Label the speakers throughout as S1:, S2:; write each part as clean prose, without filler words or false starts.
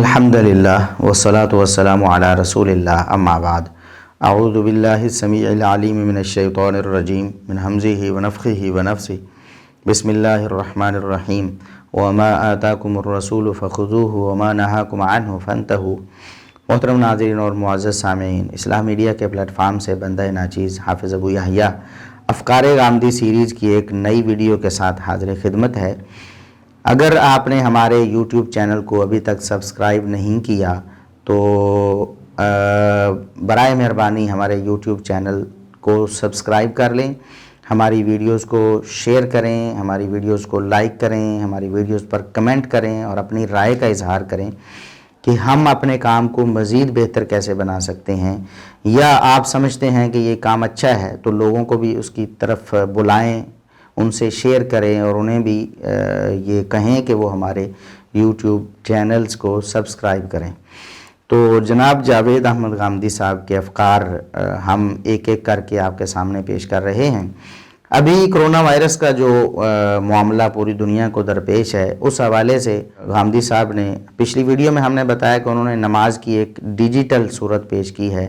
S1: ان الحمد للہ والصلاة والسلام علی رسول اللہ اما بعد اعوذ باللہ السمیع العلیم من الشیطان الرجیم من حمزہ ونفخہ ونفثہ بسم اللہ الرحمن الرحیم وما آتاکم الرسول فخذوہ وما نہاکم عنہ فانتہوا۔ محترم ناظرین اور معزز سامعین، اسلام میڈیا کے پلیٹ فارم سے بندہ ناچیز حافظ ابو یحییٰ افکار غامدی سیریز کی ایک نئی ویڈیو کے ساتھ حاضر خدمت ہے۔ اگر آپ نے ہمارے یوٹیوب چینل کو ابھی تک سبسکرائب نہیں کیا تو برائے مہربانی ہمارے یوٹیوب چینل کو سبسکرائب کر لیں، ہماری ویڈیوز کو شیئر کریں، ہماری ویڈیوز کو لائک کریں، ہماری ویڈیوز پر کمنٹ کریں اور اپنی رائے کا اظہار کریں کہ ہم اپنے کام کو مزید بہتر کیسے بنا سکتے ہیں، یا آپ سمجھتے ہیں کہ یہ کام اچھا ہے تو لوگوں کو بھی اس کی طرف بلائیں، ان سے شیئر کریں اور انہیں بھی یہ کہیں کہ وہ ہمارے یوٹیوب چینلز کو سبسکرائب کریں۔ تو جناب جاوید احمد غامدی صاحب کے افکار ہم ایک ایک کر کے آپ کے سامنے پیش کر رہے ہیں۔ ابھی کرونا وائرس کا جو معاملہ پوری دنیا کو درپیش ہے، اس حوالے سے غامدی صاحب نے پچھلی ویڈیو میں ہم نے بتایا کہ انہوں نے نماز کی ایک ڈیجیٹل صورت پیش کی ہے،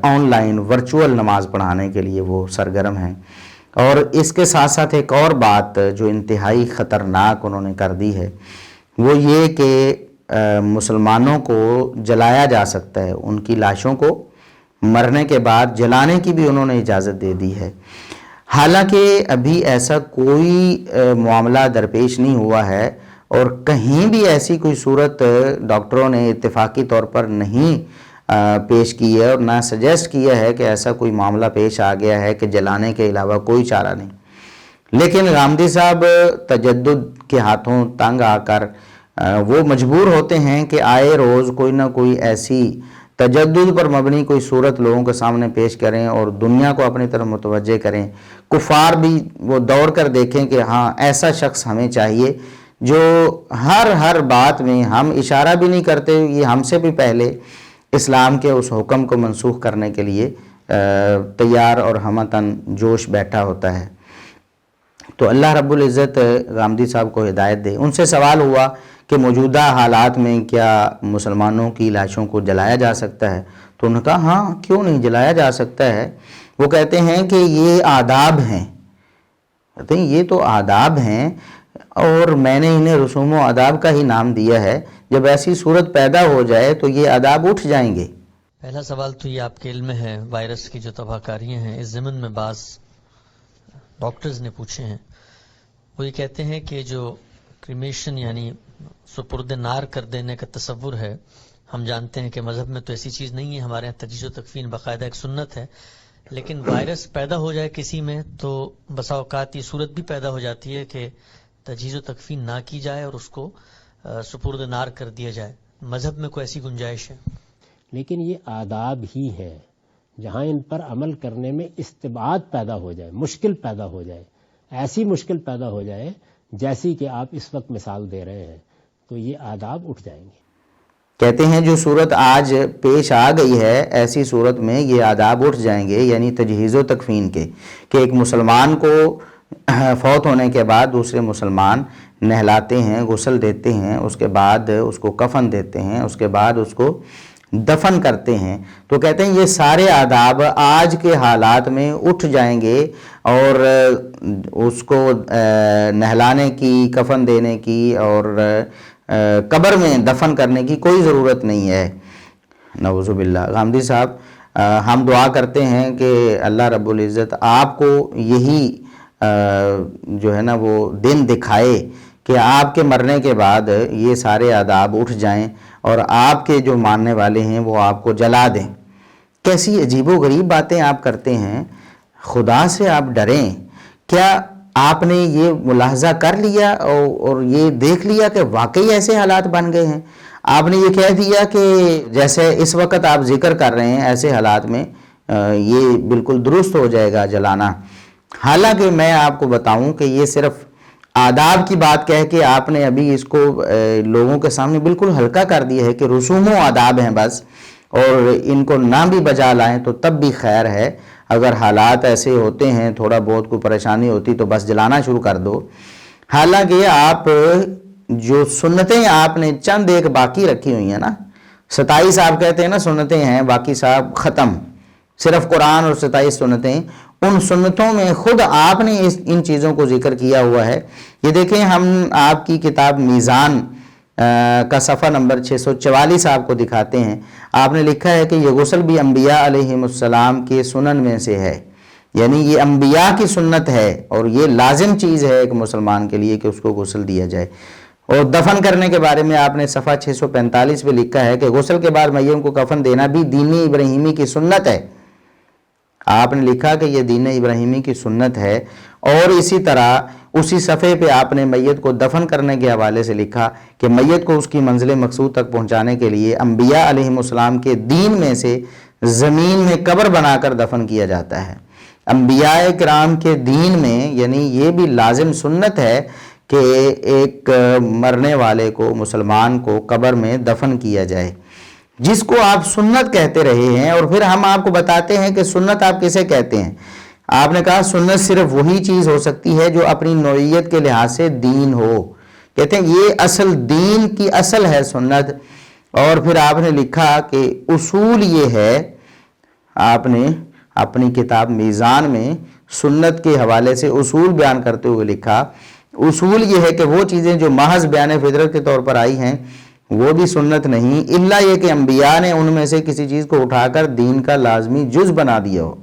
S1: آن لائن ورچوئل نماز پڑھانے کے لیے وہ سرگرم ہیں، اور اس کے ساتھ ساتھ ایک اور بات جو انتہائی خطرناک انہوں نے کر دی ہے وہ یہ کہ مسلمانوں کو جلایا جا سکتا ہے، ان کی لاشوں کو مرنے کے بعد جلانے کی بھی انہوں نے اجازت دے دی ہے۔ حالانکہ ابھی ایسا کوئی معاملہ درپیش نہیں ہوا ہے اور کہیں بھی ایسی کوئی صورت ڈاکٹروں نے اتفاقی طور پر نہیں پیش کی ہے اور نہ سجیسٹ کیا ہے کہ ایسا کوئی معاملہ پیش آ گیا ہے کہ جلانے کے علاوہ کوئی چارہ نہیں۔ لیکن غامدی صاحب تجدد کے ہاتھوں تنگ آ کر وہ مجبور ہوتے ہیں کہ آئے روز کوئی نہ کوئی ایسی تجدد پر مبنی کوئی صورت لوگوں کے سامنے پیش کریں اور دنیا کو اپنی طرف متوجہ کریں، کفار بھی وہ دوڑ کر دیکھیں کہ ہاں ایسا شخص ہمیں چاہیے جو ہر بات میں ہم اشارہ بھی نہیں کرتے، یہ ہم سے بھی پہلے اسلام کے اس حکم کو منسوخ کرنے کے لیے تیار اور ہمتاً جوش بیٹھا ہوتا ہے۔ تو اللہ رب العزت غامدی صاحب کو ہدایت دے۔ ان سے سوال ہوا کہ موجودہ حالات میں کیا مسلمانوں کی لاشوں کو جلایا جا سکتا ہے؟ تو انہوں نے کہا ہاں کیوں نہیں، جلایا جا سکتا ہے۔ وہ کہتے ہیں کہ یہ آداب ہیں، کہتے ہیں یہ تو آداب ہیں اور میں نے انہیں رسوم و آداب کا ہی نام دیا ہے، جب ایسی صورت پیدا ہو جائے تو یہ آداب اٹھ جائیں گے۔
S2: پہلا سوال تو یہ آپ کے علم میں ہے، وائرس کی جو تباہ کاریاں ہیں اس ضمن میں بعض ڈاکٹرز نے پوچھے ہیں، وہ یہ کہتے ہیں کہ جو کریمیشن یعنی سپرد نار کر دینے کا تصور ہے، ہم جانتے ہیں کہ مذہب میں تو ایسی چیز نہیں ہے، ہمارے یہاں تجہیز و تکفین باقاعدہ ایک سنت ہے، لیکن وائرس پیدا ہو جائے کسی میں تو بسا اوقات یہ صورت بھی پیدا ہو جاتی ہے کہ تجہیز و تکفین نہ کی جائے اور اس کو سپرد نار کر دیا جائے۔ مذہب میں کوئی ایسی گنجائش ہے؟
S3: لیکن یہ آداب ہی ہے، جہاں ان پر عمل کرنے میں استبعاد پیدا ہو جائے، مشکل پیدا ہو جائے، ایسی مشکل پیدا ہو جائے جیسی کہ آپ اس وقت مثال دے رہے ہیں، تو یہ آداب اٹھ جائیں گے۔
S1: کہتے ہیں جو صورت آج پیش آ گئی ہے ایسی صورت میں یہ آداب اٹھ جائیں گے، یعنی تجہیز و تکفین کے، کہ ایک مسلمان کو فوت ہونے کے بعد دوسرے مسلمان نہلاتے ہیں، غسل دیتے ہیں، اس کے بعد اس کو کفن دیتے ہیں، اس کے بعد اس کو دفن کرتے ہیں۔ تو کہتے ہیں یہ سارے آداب آج کے حالات میں اٹھ جائیں گے اور اس کو نہلانے کی، کفن دینے کی اور قبر میں دفن کرنے کی کوئی ضرورت نہیں ہے، نعوذ باللہ۔ غامدی صاحب ہم دعا کرتے ہیں کہ اللہ رب العزت آپ کو یہی جو ہے نا وہ دن دکھائے کہ آپ کے مرنے کے بعد یہ سارے آداب اٹھ جائیں اور آپ کے جو ماننے والے ہیں وہ آپ کو جلا دیں۔ کیسی عجیب و غریب باتیں آپ کرتے ہیں، خدا سے آپ ڈریں۔ کیا آپ نے یہ ملاحظہ کر لیا اور یہ دیکھ لیا کہ واقعی ایسے حالات بن گئے ہیں؟ آپ نے یہ کہہ دیا کہ جیسے اس وقت آپ ذکر کر رہے ہیں ایسے حالات میں یہ بالکل درست ہو جائے گا جلانا۔ حالانکہ میں آپ کو بتاؤں کہ یہ صرف آداب کی بات کہہ کے آپ نے ابھی اس کو لوگوں کے سامنے بالکل ہلکا کر دیا ہے کہ رسوم و آداب ہیں بس، اور ان کو نہ بھی بجا لائیں تو تب بھی خیر ہے۔ اگر حالات ایسے ہوتے ہیں، تھوڑا بہت کوئی پریشانی ہوتی تو بس جلانا شروع کر دو۔ حالانکہ آپ جو سنتیں آپ نے چند ایک باقی رکھی ہوئی ہیں نا، 27 آپ کہتے ہیں نا سنتیں ہیں، باقی صاحب ختم، صرف قرآن اور 27 سنتیں، ان سنتوں میں خود آپ نے ان چیزوں کو ذکر کیا ہوا ہے۔ یہ دیکھیں، ہم آپ کی کتاب میزان کا صفحہ نمبر 644 آپ کو دکھاتے ہیں۔ آپ نے لکھا ہے کہ یہ غسل بھی انبیاء علیہم السلام کے سنن میں سے ہے، یعنی یہ انبیاء کی سنت ہے اور یہ لازم چیز ہے ایک مسلمان کے لیے کہ اس کو غسل دیا جائے۔ اور دفن کرنے کے بارے میں آپ نے صفحہ 645 پہ لکھا ہے کہ غسل کے بعد میت کو کفن دینا بھی دین ابراہیمی کی سنت ہے۔ آپ نے لکھا کہ یہ دین ابراہیمی کی سنت ہے، اور اسی طرح اسی صفحے پہ آپ نے میت کو دفن کرنے کے حوالے سے لکھا کہ میت کو اس کی منزل مقصود تک پہنچانے کے لیے انبیاء علیہم السلام کے دین میں سے زمین میں قبر بنا کر دفن کیا جاتا ہے۔ انبیاء کرام کے دین میں یعنی یہ بھی لازم سنت ہے کہ ایک مرنے والے کو، مسلمان کو قبر میں دفن کیا جائے، جس کو آپ سنت کہتے رہے ہیں۔ اور پھر ہم آپ کو بتاتے ہیں کہ سنت آپ کسے کہتے ہیں۔ آپ نے کہا سنت صرف وہی چیز ہو سکتی ہے جو اپنی نوعیت کے لحاظ سے دین ہو، کہتے ہیں یہ اصل دین کی اصل ہے سنت۔ اور پھر آپ نے لکھا کہ اصول یہ ہے، آپ نے اپنی کتاب میزان میں سنت کے حوالے سے اصول بیان کرتے ہوئے لکھا، اصول یہ ہے کہ وہ چیزیں جو محض بیان فطرت کے طور پر آئی ہیں وہ بھی سنت نہیں، الا یہ کہ انبیاء نے ان میں سے کسی چیز کو اٹھا کر دین کا لازمی جز بنا دیا ہو۔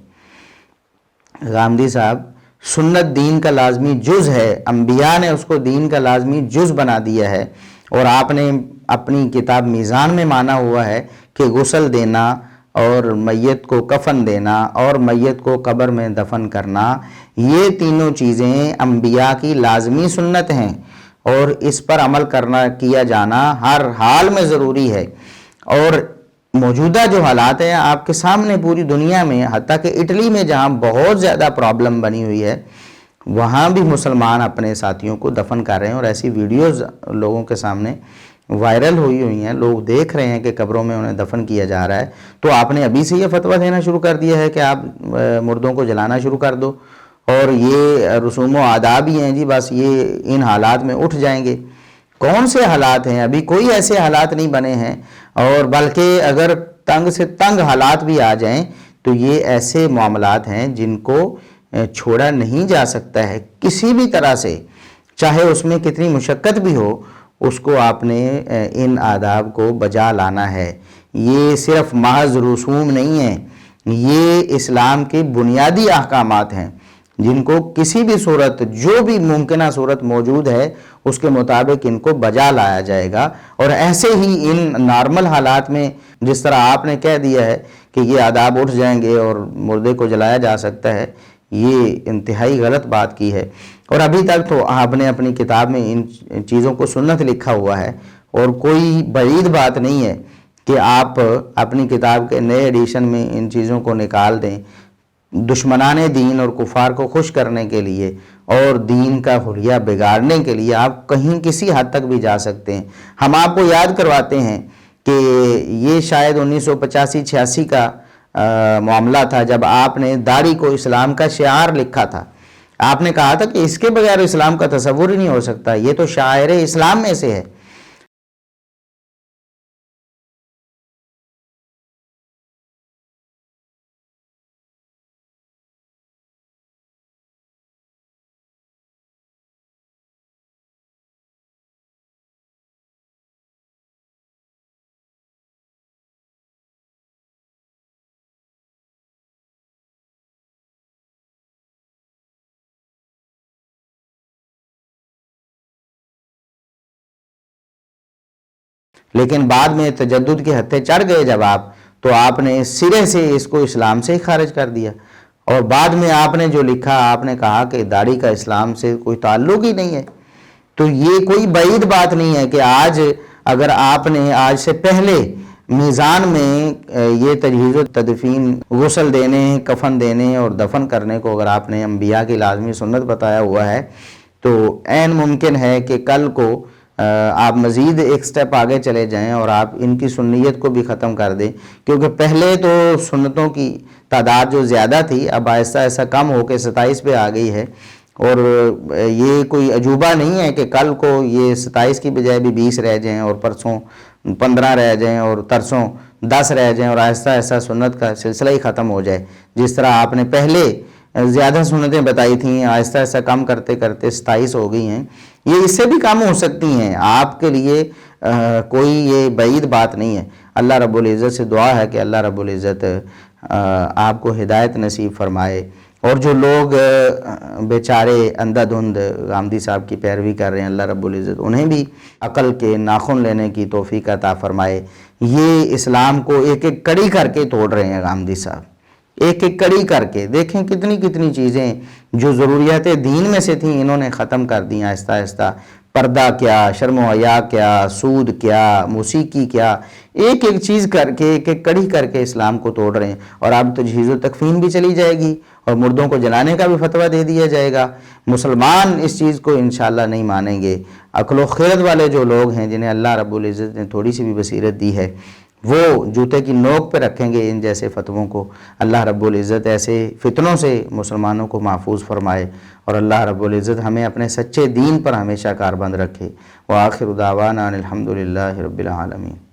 S1: غامدی صاحب، سنت دین کا لازمی جز ہے، انبیاء نے اس کو دین کا لازمی جز بنا دیا ہے، اور آپ نے اپنی کتاب میزان میں مانا ہوا ہے کہ غسل دینا اور میت کو کفن دینا اور میت کو قبر میں دفن کرنا، یہ تینوں چیزیں انبیاء کی لازمی سنت ہیں، اور اس پر عمل کیا جانا ہر حال میں ضروری ہے۔ اور موجودہ جو حالات ہیں آپ کے سامنے پوری دنیا میں، حتیٰ کہ اٹلی میں جہاں بہت زیادہ پرابلم بنی ہوئی ہے، وہاں بھی مسلمان اپنے ساتھیوں کو دفن کر رہے ہیں، اور ایسی ویڈیوز لوگوں کے سامنے وائرل ہوئی ہیں، لوگ دیکھ رہے ہیں کہ قبروں میں انہیں دفن کیا جا رہا ہے۔ تو آپ نے ابھی سے یہ فتویٰ دینا شروع کر دیا ہے کہ آپ مردوں کو جلانا شروع کر دو، اور یہ رسوم و آداب ہی ہیں جی، بس یہ ان حالات میں اٹھ جائیں گے۔ کون سے حالات ہیں؟ ابھی کوئی ایسے حالات نہیں بنے ہیں، اور بلکہ اگر تنگ سے تنگ حالات بھی آ جائیں تو یہ ایسے معاملات ہیں جن کو چھوڑا نہیں جا سکتا ہے کسی بھی طرح سے، چاہے اس میں کتنی مشقت بھی ہو، اس کو آپ نے ان آداب کو بجا لانا ہے۔ یہ صرف محض رسوم نہیں ہیں، یہ اسلام کے بنیادی احکامات ہیں جن کو کسی بھی صورت، جو بھی ممکنہ صورت موجود ہے، اس کے مطابق ان کو بجا لایا جائے گا۔ اور ایسے ہی ان نارمل حالات میں جس طرح آپ نے کہہ دیا ہے کہ یہ آداب اٹھ جائیں گے اور مردے کو جلایا جا سکتا ہے، یہ انتہائی غلط بات کی ہے۔ اور ابھی تک تو آپ نے اپنی کتاب میں ان چیزوں کو سنت لکھا ہوا ہے، اور کوئی بعید بات نہیں ہے کہ آپ اپنی کتاب کے نئے ایڈیشن میں ان چیزوں کو نکال دیں، دشمنان دین اور کفار کو خوش کرنے کے لیے اور دین کا حلیہ بگاڑنے کے لیے آپ کہیں کسی حد تک بھی جا سکتے ہیں۔ ہم آپ کو یاد کرواتے ہیں کہ یہ شاید 1985-86 کا معاملہ تھا جب آپ نے داڑھی کو اسلام کا شعار لکھا تھا۔ آپ نے کہا تھا کہ اس کے بغیر اسلام کا تصور ہی نہیں ہو سکتا، یہ تو شاعر اسلام میں سے ہے۔ لیکن بعد میں تجدد کے ہتھے چڑھ گئے جب آپ، تو آپ نے سرے سے اس کو اسلام سے ہی خارج کر دیا، اور بعد میں آپ نے جو لکھا، آپ نے کہا کہ داڑھی کا اسلام سے کوئی تعلق ہی نہیں ہے۔ تو یہ کوئی بعید بات نہیں ہے کہ آج اگر آپ نے آج سے پہلے میزان میں یہ تجہیز و تدفین، غسل دینے، کفن دینے اور دفن کرنے کو اگر آپ نے انبیاء کی لازمی سنت بتایا ہوا ہے، تو عین ممکن ہے کہ کل کو آپ مزید ایک سٹیپ آگے چلے جائیں اور آپ ان کی سنیت کو بھی ختم کر دیں، کیونکہ پہلے تو سنتوں کی تعداد جو زیادہ تھی اب آہستہ آہستہ کم ہو کے 27 پہ آ گئی ہے، اور یہ کوئی عجوبہ نہیں ہے کہ کل کو یہ 27 کی بجائے بھی 20 رہ جائیں اور پرسوں 15 رہ جائیں اور ترسوں 10 رہ جائیں اور آہستہ آہستہ سنت کا سلسلہ ہی ختم ہو جائے. جس طرح آپ نے پہلے زیادہ سنتیں بتائی تھیں، آہستہ آہستہ کم کرتے کرتے 27 ہو گئی ہیں، یہ اس سے بھی کم ہو سکتی ہیں. آپ کے لیے کوئی یہ بعید بات نہیں ہے. اللہ رب العزت سے دعا ہے کہ اللہ رب العزت آپ کو ہدایت نصیب فرمائے. اور جو لوگ بیچارے اندھا دھند غامدی صاحب کی پیروی کر رہے ہیں، اللہ رب العزت انہیں بھی عقل کے ناخن لینے کی توفیق عطا فرمائے. یہ اسلام کو ایک ایک کڑی کر کے توڑ رہے ہیں غامدی صاحب، ایک ایک کڑی کر کے. دیکھیں کتنی کتنی چیزیں جو ضروریات دین میں سے تھیں انہوں نے ختم کر دیں آہستہ آہستہ. پردہ کیا، شرم و حیا کیا، سود کیا، موسیقی کیا، ایک ایک چیز کر کے ایک ایک کڑی کر کے اسلام کو توڑ رہے ہیں. اور اب تجہیز و تکفین بھی چلی جائے گی اور مردوں کو جلانے کا بھی فتویٰ دے دیا جائے گا. مسلمان اس چیز کو انشاءاللہ نہیں مانیں گے. عقل و خیرت والے جو لوگ ہیں جنہیں اللہ رب العزت نے تھوڑی سی بھی بصیرت دی ہے، وہ جوتے کی نوک پہ رکھیں گے ان جیسے فتووں کو. اللہ رب العزت ایسے فتنوں سے مسلمانوں کو محفوظ فرمائے اور اللہ رب العزت ہمیں اپنے سچے دین پر ہمیشہ کاربند رکھے. وآخر دعوانا ان الحمدللہ رب العالمین.